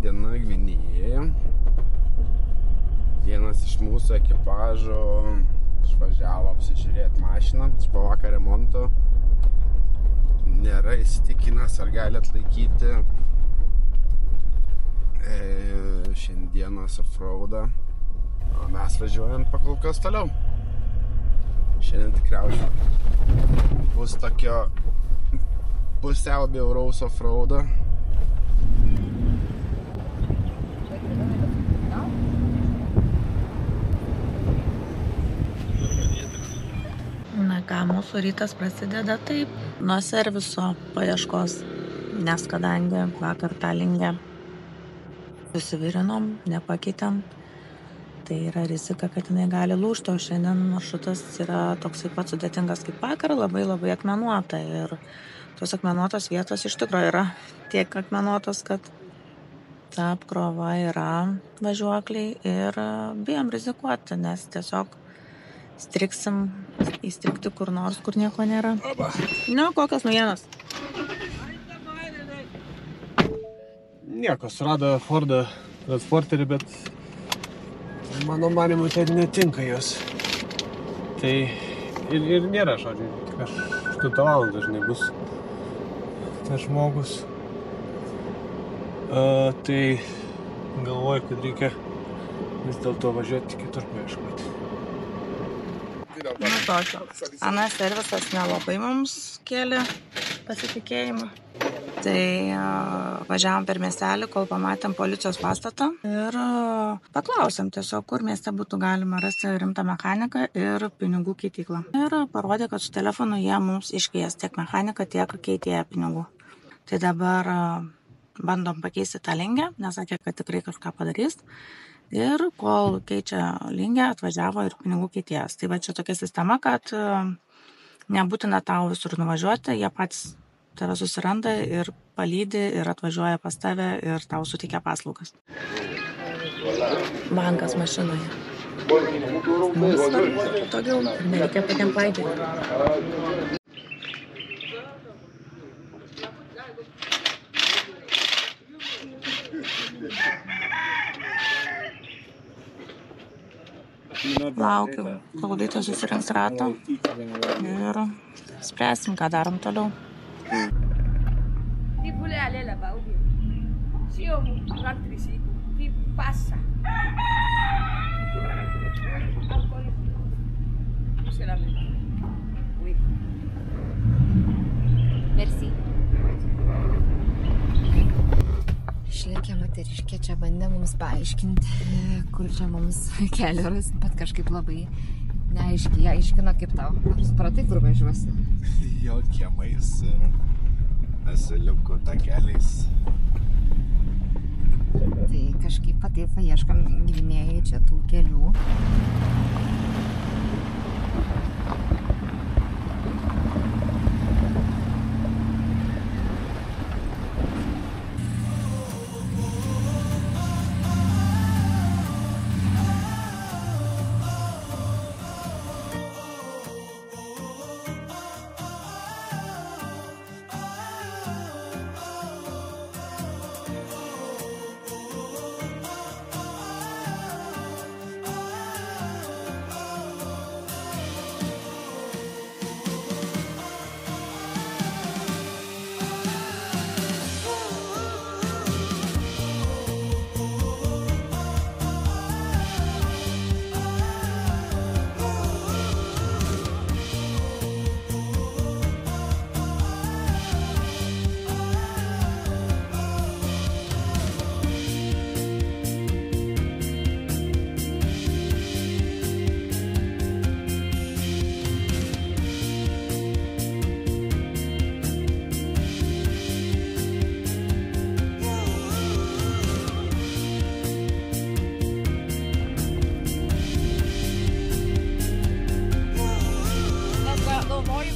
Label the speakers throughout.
Speaker 1: diena Gvinėjoje. Vienas iš mūsų ekipažo išvažiavo apsižiūrėti mašiną po vakar remonto. Nėra įsitikinęs, ar gali atlaikyti šiandienos offroadą. O mes važiuojam pakolkas toliau. Šiandien tikriausiai bus tokio pusiau bjauraus offroado.
Speaker 2: Na ką, mūsų rytas prasideda taip, nuo serviso paieškos, nes kadangi vakar Talinge susivirinom, nepakeitėm, tai yra rizika, kad jinai gali lūžti, o šiandien maršrutas yra toksai pat sudėtingas kaip vakar, labai akmenuota ir tos akmenuotos vietos iš tikrųjų yra tiek akmenuotos, kad ta apkrova yra važiuokliai ir bijom rizikuoti, nes tiesiog striksim įstrikti kur nors, kur nieko nėra. Nu, kokios naujienos?
Speaker 3: Nieko, surado Fordą transporterį, bet mano manimu tai netinka jos. Tai ir nėra, žodžiu, tik 8 valandą dažnai bus tas žmogus. Tai galvoju, kad reikia vis dėlto važiuoti kitur paieškoti.
Speaker 2: Nu, tokio. Ana servisas nelabai mums kėlė pasitikėjimą. Tai važiavom per miestelį, kol pamatėm policijos pastatą ir paklausėm tiesiog, kur mieste būtų galima rasti rimtą mechaniką ir pinigų keityklą. Ir parodė, kad su telefonu jie mums iškvies tiek mechaniką, tiek keitėją pinigų. Tai dabar bandom pakeisti tą lingę, nes sakė, kad tikrai kažką padarys. Ir kol keičia lingę, atvažiavo ir pinigų keitėjas. Tai va čia tokia sistema, kad nebūtina tau visur nuvažiuoti, jie patys tave susiranda ir palydi ir atvažiuoja pas tave ir tau suteikia paslaugas. Bankas mašinoje. Mums svarbu patogiau, nereikia patiem klaidyti. Laukiu, kol Dita susirinks ratą ir spręsim, ką darom toliau.
Speaker 4: Ti vuole aller là-bas ou bien? Si on rentre ici, ti passa. Encore ici. C'est la même. Oui. Merci.
Speaker 5: Išlėkė moteriškė, čia bandė mums paaiškinti, kur čia mums kelią ras, bet kažkaip labai neaiškiai. Jie aiškino kaip tau. Ar supratai, kur važiuosi?
Speaker 1: Jo kiemais ir asiliukų takeliais.
Speaker 5: Tai kažkaip taip ieškam Gvinėjai čia tų kelių.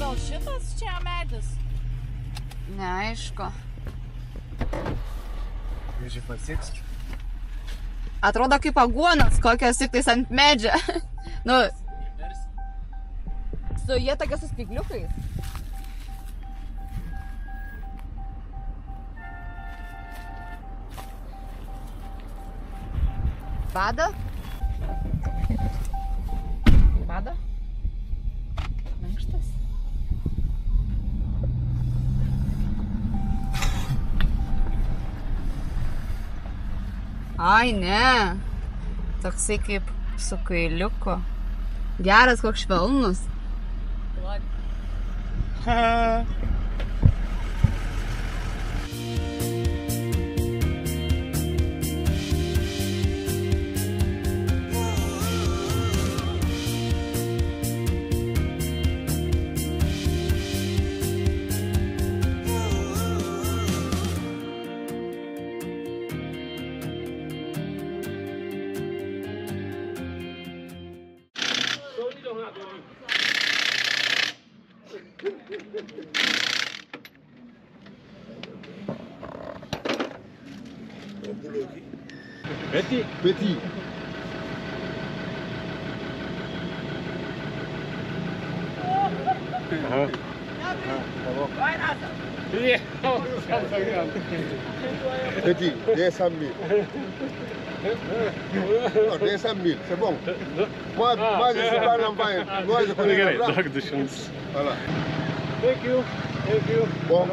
Speaker 4: Gal šitas čia medis?
Speaker 5: Neaišku.
Speaker 3: Žiūrėk, pasieks.
Speaker 5: Atrodo kaip aguonas, kokios tik tais ant medžio. Nu, su jie tokie su spygliukais. Bado? Bado? Minkštas? Ai, ne. Toksai kaip su kailiuku. Geras, koks švelnus.
Speaker 3: Petit.
Speaker 6: Petit. Petit, 200 000. Non, 200 000, c'est bon. Moi, je ne suis pas un enfant. Moi, je connais la blague. Voilà.
Speaker 3: Thank you.
Speaker 6: Bon,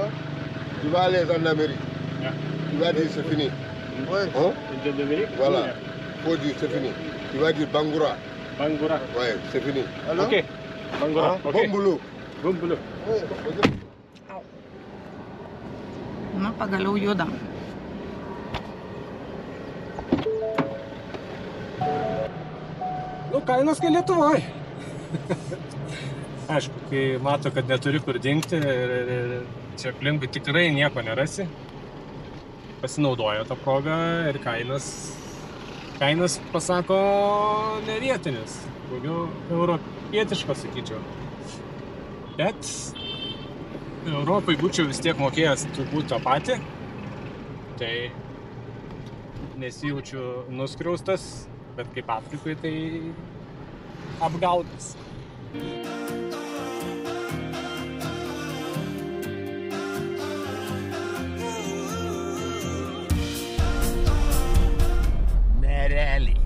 Speaker 6: tu vas aller en Amérique. Tu vas dire c'est fini. Hein? Voilà. Faut dire c'est fini. Tu vas dire Bangoura.
Speaker 3: Bangoura.
Speaker 6: Ouais, c'est fini.
Speaker 3: Ok. Bangoura.
Speaker 6: Hein?
Speaker 3: Ok.
Speaker 6: Bon boulot.
Speaker 3: Bon boulot.
Speaker 2: Nu, pagaliau judam.
Speaker 3: Nu, kainos kai Lietuvoj. Aišku, kai mato, kad neturi kur dingti ir čia aplinkui tikrai nieko nerasi, pasinaudojo tą progą ir kainas pasako nevietinis, daugiau europietiškas, sakyčiau. Bet Europai būčiau vis tiek mokėjęs turbūt tą patį, tai nesijaučiu nuskriaustas, bet kaip Afrikui tai apgautas.
Speaker 1: Nerealiai.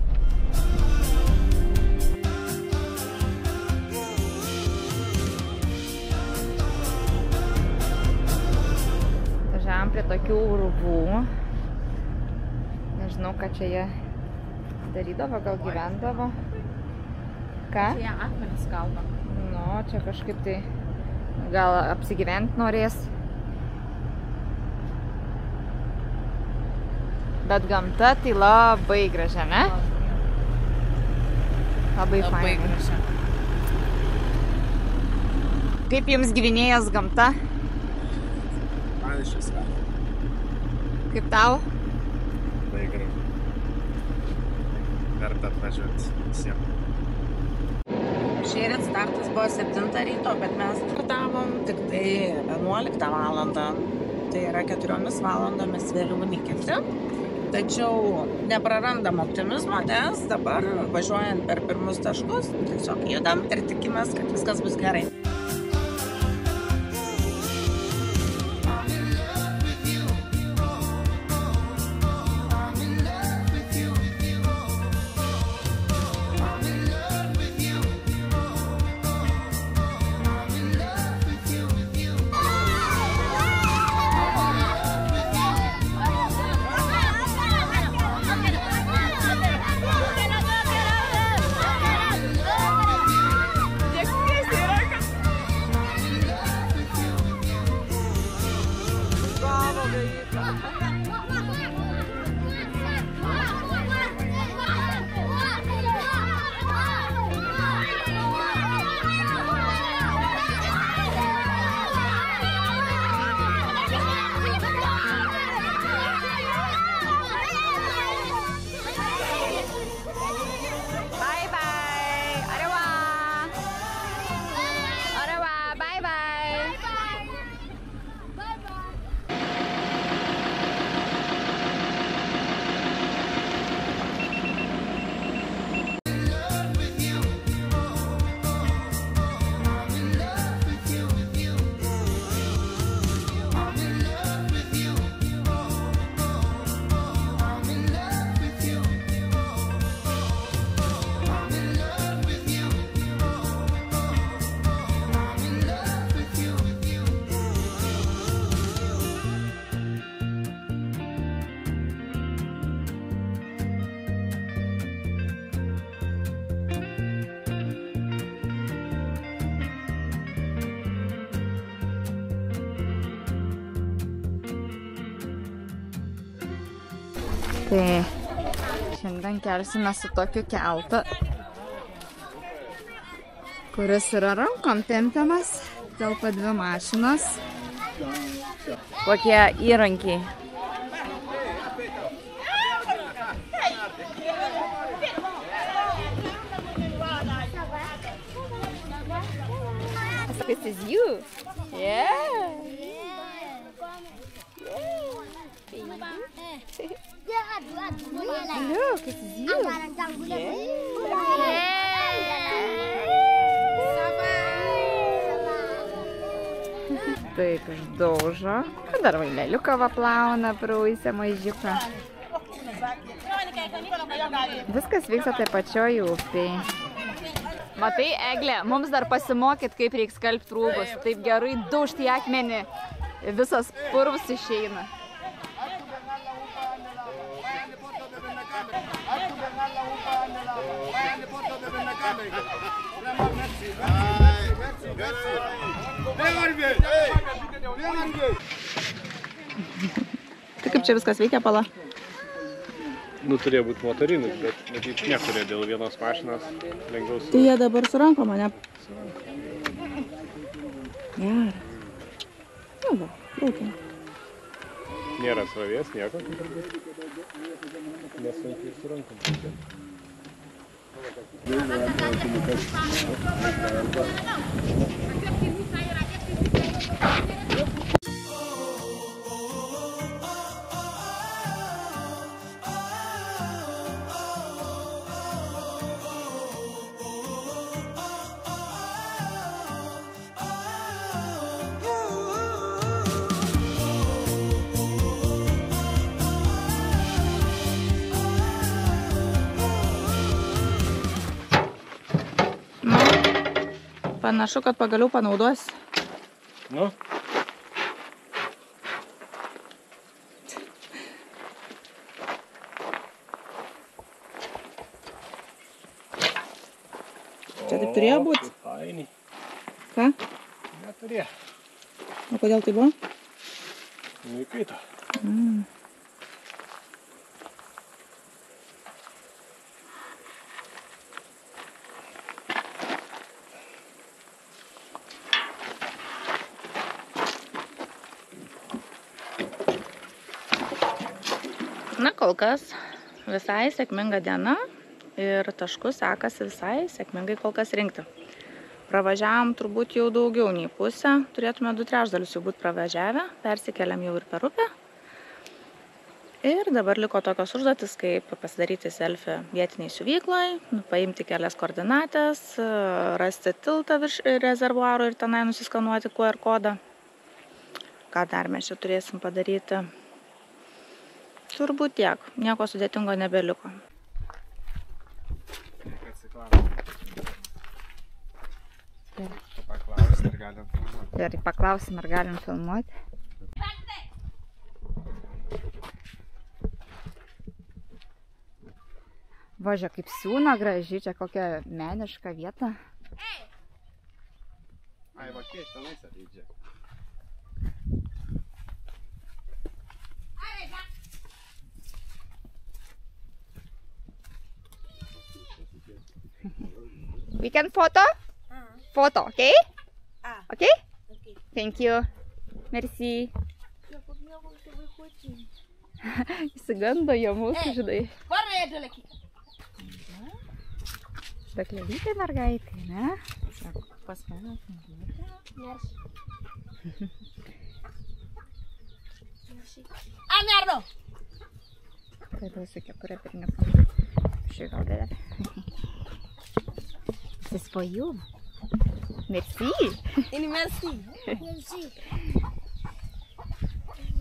Speaker 5: Važiavam prie tokių urvų. Nežinau, ką čia jie darydavo, gal gyvendavo. Ką?
Speaker 4: Čia jie akmenis kalba.
Speaker 5: Nu, čia kažkaip tai gal apsigyventi norės. Bet gamta tai labai gražia, ne? Labai faina.
Speaker 4: gražia.
Speaker 5: Kaip jums gyvenėjas gamta?
Speaker 1: Man iš esmės.
Speaker 5: Kaip tau?
Speaker 1: Tai gražu. Verta atvažiuoti visiems.
Speaker 2: Šįryt startas buvo 7 ryto, bet mes startavom tik tai 11 valandą. Tai yra 4 valandomis vėliau nei kiti. Tačiau neprarandam optimizmo, nes dabar važiuojant per pirmus taškus, tiesiog judam ir tikimės, kad viskas bus gerai.
Speaker 5: Tai šiandien kelsime su tokiu keltu, kuris yra rankom tempiamas, telpa 2 mašinos. Kokie įrankiai. This is you. Yeah. Look, this is you. Taip, išdaužo. Dar vaileliuką plauna prausę mažiuką. Viskas vyksta taip pačioj upėj. Matai, Eglė, mums dar pasimokyt, kaip reiks skalbti rūbus. Taip gerai daužti akmenį. Visas purvus išeina.
Speaker 2: Tai kaip čia viskas veikia, Pala?
Speaker 3: Nu, turėjo būti motorinis, bet matyt neturėjo dėl vienos mašinos lengviau su...
Speaker 2: Tai jie dabar su rankom, ne? Gerai. Nu, va, rūkim.
Speaker 3: Nėra srovės, nieko, kaip turbūt. Nesunkiai su rankom.
Speaker 2: Panašu, kad pagaliau panaudos.
Speaker 3: Nu?
Speaker 2: Čia taip turėjo būti?
Speaker 3: Fainiai.
Speaker 2: Ką?
Speaker 3: Neturėjo.
Speaker 2: O kodėl tai buvo?
Speaker 3: Nu, įkaito.
Speaker 2: Na, kol kas visai sėkminga diena ir taškus sekasi visai sėkmingai kol kas rinkti. Pravažiavom turbūt jau daugiau nei pusę, turėtume 2/3 jau būti pravažiavę, persikeliam jau ir per upę. Ir dabar liko tokios užduotis, kaip pasidaryti selfie vietiniai siuvyklai, paimti kelias koordinatės, rasti tiltą virš rezervuaro ir tenai nusiskanuoti QR kodą. Ką dar mes čia turėsim padaryti? Turbūt tiek. Nieko sudėtingo nebeliko.
Speaker 5: Gerai, paklausim, ar galim filmuoti. Važia, kaip siūna graži, čia kokia meniška vieta.
Speaker 1: Ai, va, kiek tenais ateidžia.
Speaker 5: We can photo? Photo, okay? Okay? Thank you. Merci. Įsigando jo mūsų, žinai. Daklelytė mergaitė, ne? Sako, pas mane.
Speaker 4: Merdo!
Speaker 5: Tai duosiu kepurę pirniuką. Šį gal dar. This is for you. Merci.
Speaker 4: Ini merci.
Speaker 5: Merci.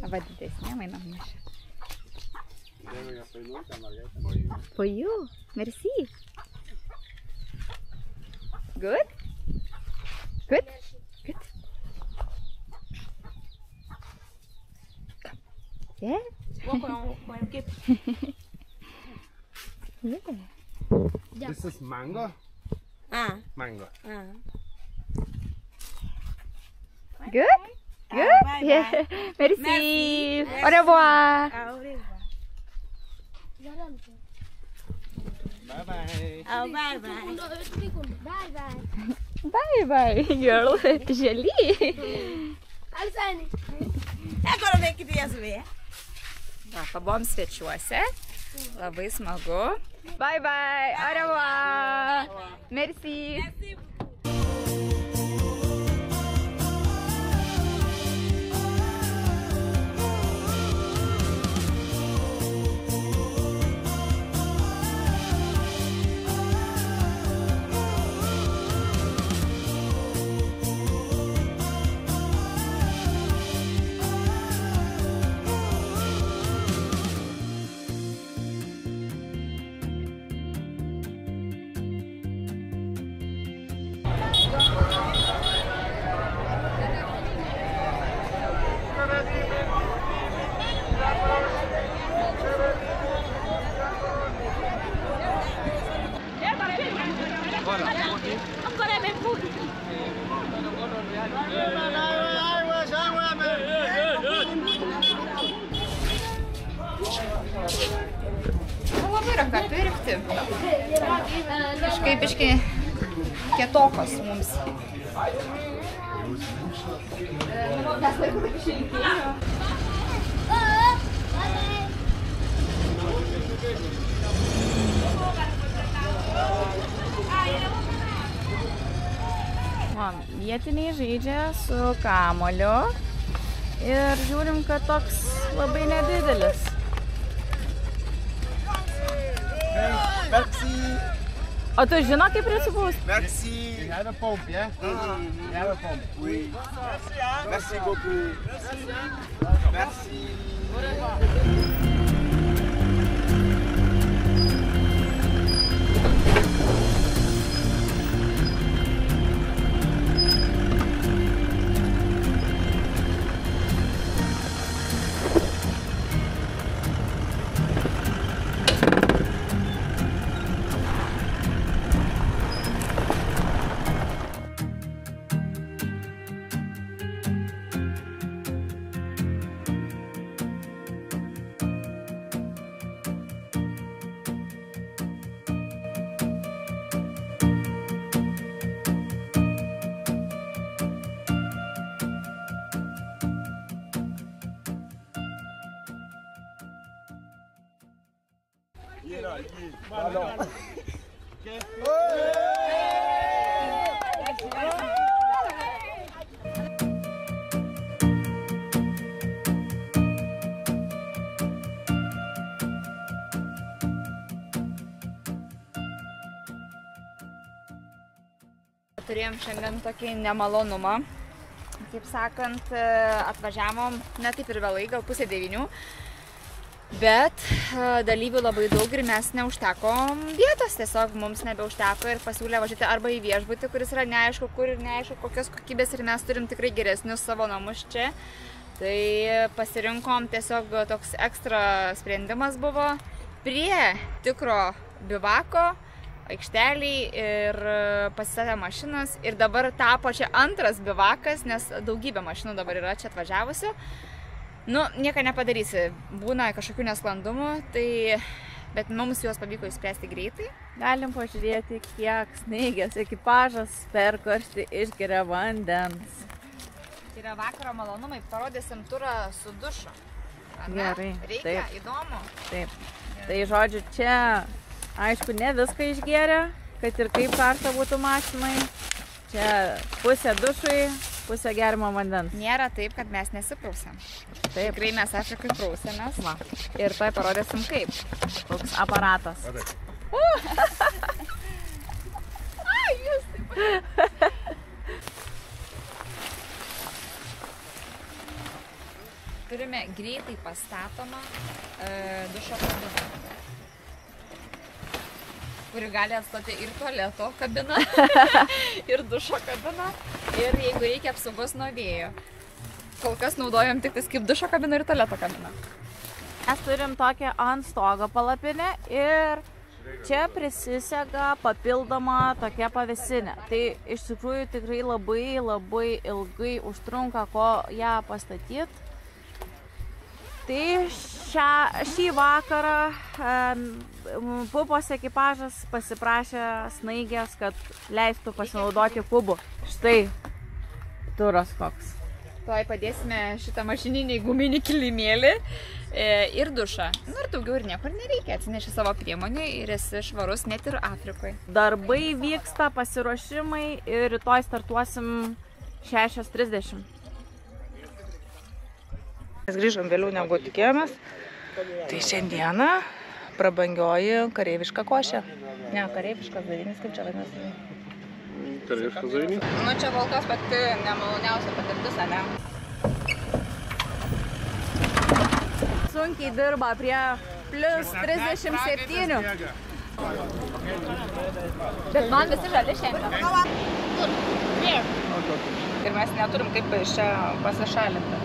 Speaker 5: Va didesnė mainam neša. For you. Merci. Good? Good? Good. Come. Yeah? Yeah.
Speaker 3: This is mango? Mango.
Speaker 5: Good? Good? Yeah. Merci. Au revoir.
Speaker 3: Bye bye.
Speaker 5: Oh, bye bye. Bye bye, girl. Žely. Va, pabuvom svečiuose. Labai smagu. Bye bye. Au revoir. Merci. Labai yra ką pirkti. Kažkaip biškai kietokos mums. Vietiniai žaidžia su kamuoliu ir žiūrim, kad toks labai nedidelis.
Speaker 1: Merci.
Speaker 5: O tu žino, kaip prisipaus?
Speaker 1: Merci.
Speaker 3: You have a pump, yeah? You have a pump.
Speaker 1: Oui. Merci beaucoup. Merci.
Speaker 5: Turėjom šiandien tokį nemalonumą. Kaip sakant, atvažiavom ne taip ir vėlai, gal 8:30. Bet dalyvių labai daug ir mes neužtekom vietos, tiesiog mums nebeužteko ir pasiūlė važiuoti arba į viešbutį, kuris yra neaišku kur ir neaišku kokios kokybės ir mes turim tikrai geresnius savo namus čia. Tai pasirinkom tiesiog toks ekstra sprendimas buvo prie tikro bivako aikštelį ir pasistatė mašinas ir dabar tapo čia antras bivakas, nes daugybė mašinų dabar yra čia atvažiavusi. Nu, nieko nepadarysi, būna kažkokių nesklandumų, bet mums juos pavyko išspręsti greitai.
Speaker 2: Galim pažiūrėti, kiek snaigės ekipažas per karštį išgeria vandens.
Speaker 5: Tai yra vakaro malonumai, parodysim turą su dušu.
Speaker 2: Gerai,
Speaker 5: reikia,
Speaker 2: taip.
Speaker 5: Įdomu.
Speaker 2: Taip. Tai žodžiu, čia aišku ne viską išgeria, kad ir kaip karšta būtų mašinai. Čia pusė dušui, pusė gerimo vandens.
Speaker 5: Nėra taip, kad mes nesiprausiam.
Speaker 2: Taip.
Speaker 5: Tikrai mes Afrikai prausiamės.
Speaker 2: Va.
Speaker 5: Ir tai parodysim kaip.
Speaker 2: Toks aparatas.
Speaker 5: Ai, jūs taip. Turime greitai pastatomą dušo kabiną, kuri gali atstoti ir tualeto kabiną, ir dušo kabiną, ir jeigu reikia apsaugos nuo vėjo. Kol kas naudojam tik kaip dušo kabiną ir tualeto kabiną.
Speaker 2: Mes turim tokią ant stogo palapinę ir čia prisisega papildoma tokia pavėsinė. Tai iš tikrųjų tikrai labai ilgai užtrunka, ko ją pastatyti.
Speaker 5: Tai šį vakarą Pupos ekipažas pasiprašė Snaigės, kad leistų pasinaudoti Pubu. Štai turas koks. Tuoj padėsime šitą mašininį guminį kilimėlį ir dušą. Nu ir daugiau ir niekur nereikia. Atsineši savo priemonę ir esi švarus net ir Afrikoje. Darbai vyksta, pasiruošimai ir rytoj startuosim 6:30.
Speaker 2: Mes grįžom vėliau negu tikėjomės. Tai šiandieną prabangioji kareiviška košė. Ne, kareiviškas davinis, kaip čia vadinasi?
Speaker 3: Kareiviškas davinis?
Speaker 2: Nu čia kol kas pati nemaloniausia patirtis, ane?
Speaker 5: Sunkiai dirba prie plius 37. Bet man visi žali šiandien.
Speaker 2: Ir mes neturim kaip iš čia pasišalinti.